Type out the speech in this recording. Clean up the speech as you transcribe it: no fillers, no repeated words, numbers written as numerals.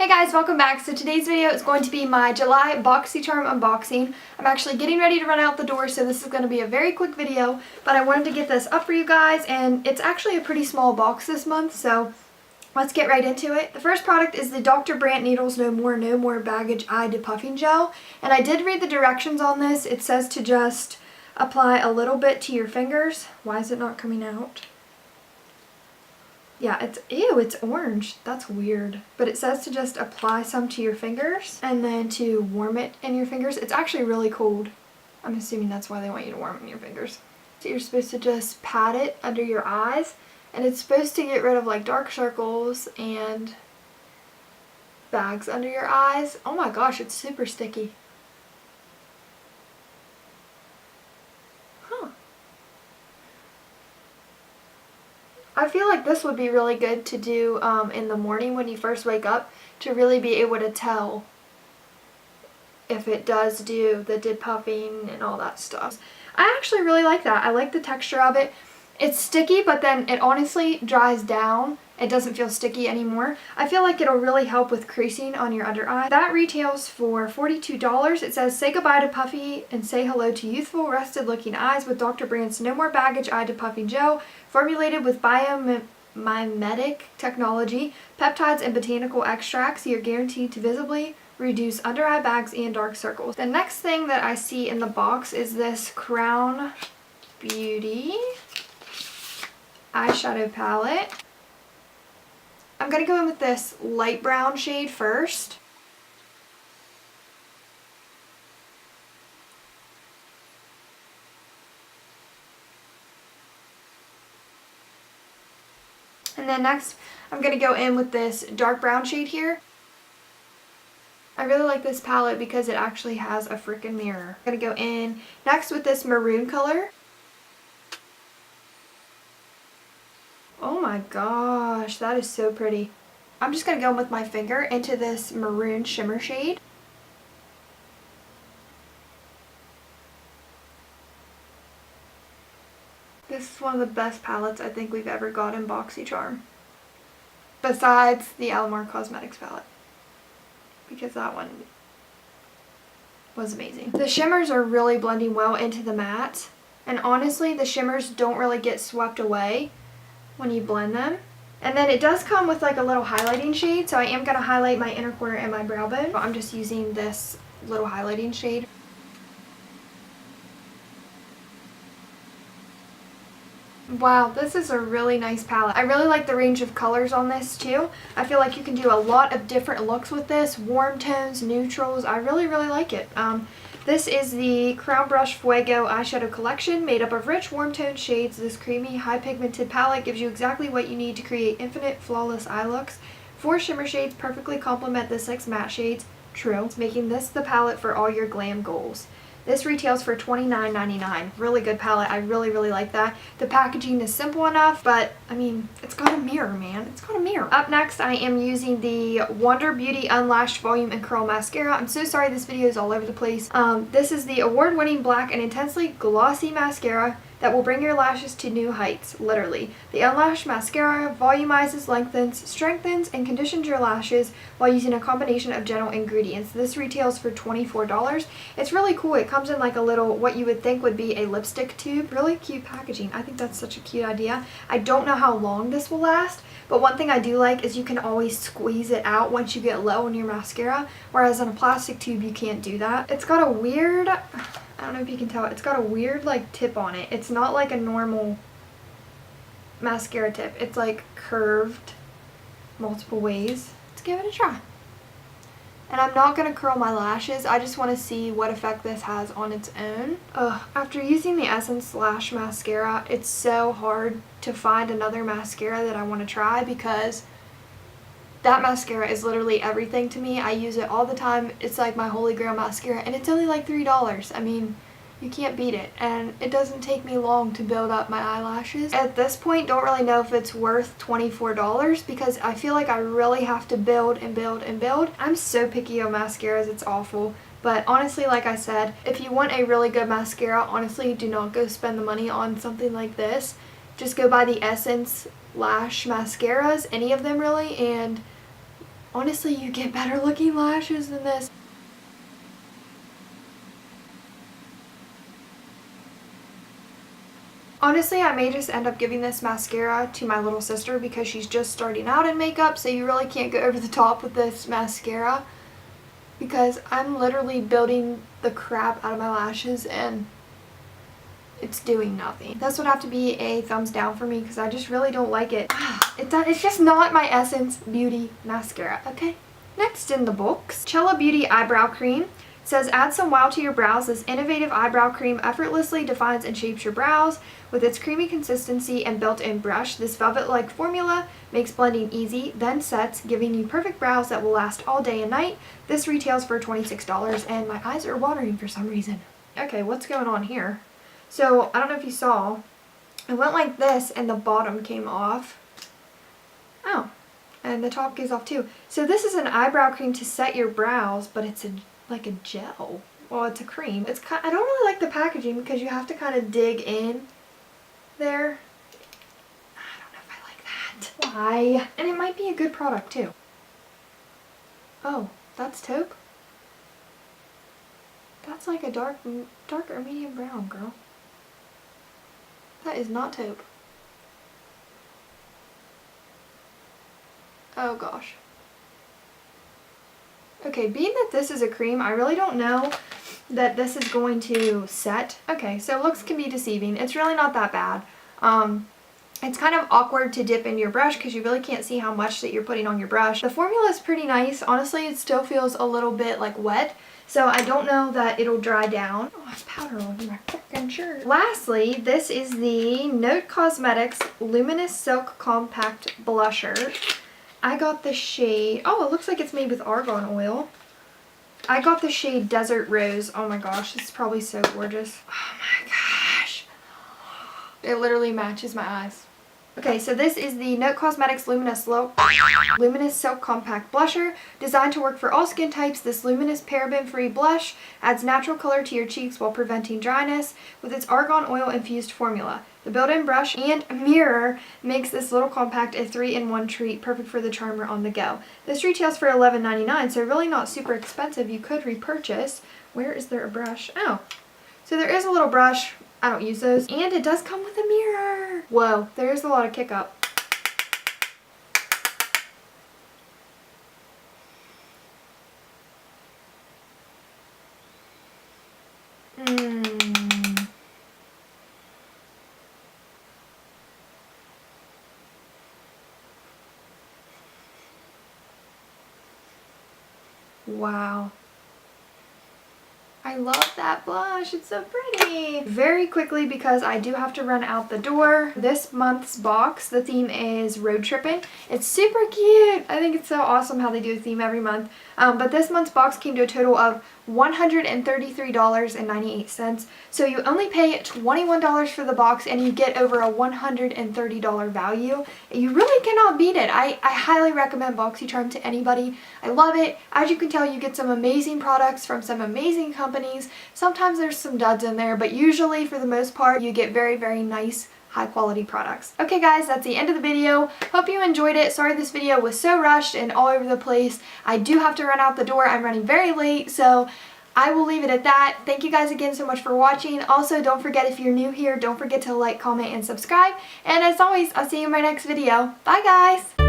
Hey guys, welcome back. So today's video is going to be my July Boxycharm unboxing. I'm actually getting ready to run out the door, so this is going to be a very quick video, but I wanted to get this up for you guys, and it's actually a pretty small box this month, so let's get right into it. The first product is the Dr. Brandt Needles No More Baggage Eye Depuffing Gel, and I did read the directions on this. It says to just apply a little bit to your fingers. Why is it not coming out? Yeah, it's orange. That's weird. But it says to just apply some to your fingers and then to warm it in your fingers. It's actually really cold. I'm assuming that's why they want you to warm it in your fingers. So you're supposed to just pat it under your eyes, and it's supposed to get rid of like dark circles and bags under your eyes. Oh my gosh, it's super sticky. I feel like this would be really good to do in the morning when you first wake up, to really be able to tell if it does do the depuffing and all that stuff. I actually really like that. I like the texture of it. It's sticky, but then it honestly dries down. It doesn't feel sticky anymore. I feel like it'll really help with creasing on your under eye. That retails for $42. It says, say goodbye to puffy and say hello to youthful, rested looking eyes with Dr. Brandt's No More Baggage Eye Depuffing Gel, formulated with biomimetic technology, peptides, and botanical extracts. You're guaranteed to visibly reduce under eye bags and dark circles. The next thing that I see in the box is this Crown Beauty eyeshadow palette. I'm going to go in with this light brown shade first. And then next, I'm going to go in with this dark brown shade here. I really like this palette because it actually has a freaking mirror. I'm going to go in next with this maroon color. Oh my gosh, that is so pretty. I'm just going to go in with my finger into this maroon shimmer shade. This is one of the best palettes I think we've ever got in Boxycharm. Besides the Alamar Cosmetics palette, because that one was amazing. The shimmers are really blending well into the matte, and honestly the shimmers don't really get swept away when you blend them. And then it does come with like a little highlighting shade, so I am going to highlight my inner corner and my brow bone. I'm just using this little highlighting shade. Wow, this is a really nice palette. I really like the range of colors on this too. I feel like you can do a lot of different looks with this. Warm tones, neutrals. I really like it. This is the Crown Brush Fuego eyeshadow collection, made up of rich, warm-toned shades. This creamy, high-pigmented palette gives you exactly what you need to create infinite, flawless eye looks. 4 shimmer shades perfectly complement the 6 matte shades. True, making this the palette for all your glam goals. This retails for $29.99. Really good palette. I really like that. The packaging is simple enough, but I mean, it's got a mirror, man. It's got a mirror. Up next, I am using the Wonder Beauty Unlashed Volume and Curl Mascara. I'm so sorry this video is all over the place. This is the award-winning black and intensely glossy mascara that will bring your lashes to new heights, literally. The Unlashed Mascara volumizes, lengthens, strengthens, and conditions your lashes while using a combination of gentle ingredients. This retails for $24. It's really cool. It comes in like a little, what you would think would be a lipstick tube. Really cute packaging. I think that's such a cute idea. I don't know how long this will last, but one thing I do like is you can always squeeze it out once you get low on your mascara, whereas on a plastic tube you can't do that. It's got a weird, I don't know if you can tell, it's got a weird like tip on it. It's not like a normal mascara tip. It's like curved multiple ways. Let's give it a try. And I'm not going to curl my lashes. I just want to see what effect this has on its own. After using the Essence Lash Mascara, it's so hard to find another mascara that I want to try, because that mascara is literally everything to me. I use it all the time. It's like my holy grail mascara, and it's only like $3. I mean, you can't beat it, and it doesn't take me long to build up my eyelashes. At this point, don't really know if it's worth $24, because I feel like I really have to build and build and build. I'm so picky on mascaras, it's awful. But honestly, like I said, if you want a really good mascara, honestly, do not go spend the money on something like this. Just go buy the Essence Lash mascaras, any of them really, and Honestly, you get better looking lashes than this. Honestly, I may just end up giving this mascara to my little sister because she's just starting out in makeup, so you really can't go over the top with this mascara because I'm literally building the crap out of my lashes and it's doing nothing. This would have to be a thumbs down for me because I just really don't like it. It's just not my Essence Beauty mascara, okay? Next in the books, Chella Beauty Eyebrow Cream. Says add some wow to your brows. This innovative eyebrow cream effortlessly defines and shapes your brows with its creamy consistency and built-in brush. This velvet-like formula makes blending easy, then sets, giving you perfect brows that will last all day and night. This retails for $26 and my eyes are watering for some reason. Okay, what's going on here? So, I don't know if you saw, it went like this and the bottom came off. Oh, and the top goes off too. So this is an eyebrow cream to set your brows, but it's like a gel. Well, it's a cream. It's I don't really like the packaging because you have to kind of dig in there. I don't know if I like that. Why? And it might be a good product too. Oh, that's taupe? That's like a dark or medium brown, girl. That is not taupe. Oh gosh. Okay, being that this is a cream, I really don't know that this is going to set. Okay, so looks can be deceiving. It's really not that bad. It's kind of awkward to dip into your brush because you really can't see how much that you're putting on your brush. The formula is pretty nice. Honestly, it still feels a little bit like wet, so I don't know that it'll dry down. Oh, I have powder on my freaking shirt. Lastly, this is the Note Cosmetics Luminous Silk Compact Blusher. I got the shade, oh, it looks like it's made with argan oil. I got the shade Desert Rose. Oh my gosh, this is probably so gorgeous. Oh my gosh. It literally matches my eyes. Okay, so this is the Note Cosmetics Luminous Silk Compact Blusher. Designed to work for all skin types, this luminous paraben-free blush adds natural color to your cheeks while preventing dryness with its argan oil-infused formula. The built-in brush and mirror makes this little compact a 3-in-1 treat, perfect for the charmer on the go. This retails for $11.99, so really not super expensive. You could repurchase. Where is there a brush? Oh, so there is a little brush. I don't use those. And it does come with a mirror. Whoa, there's a lot of kick up. Wow. I love that blush. It's so pretty. Very quickly, because I do have to run out the door, this month's box, the theme is road tripping. It's super cute. I think it's so awesome how they do a theme every month. But this month's box came to a total of $133.98. So you only pay $21 for the box and you get over a $130 value. You really cannot beat it. I highly recommend Boxycharm to anybody. I love it. As you can tell, you get some amazing products from some amazing companies. Sometimes there's some duds in there, but usually for the most part you get very, very nice high quality products. Okay guys, that's the end of the video. Hope you enjoyed it. Sorry this video was so rushed and all over the place. I do have to run out the door. I'm running very late, so I will leave it at that. Thank you guys again so much for watching. Also, don't forget, if you're new here, don't forget to like, comment, and subscribe. And as always, I'll see you in my next video. Bye guys!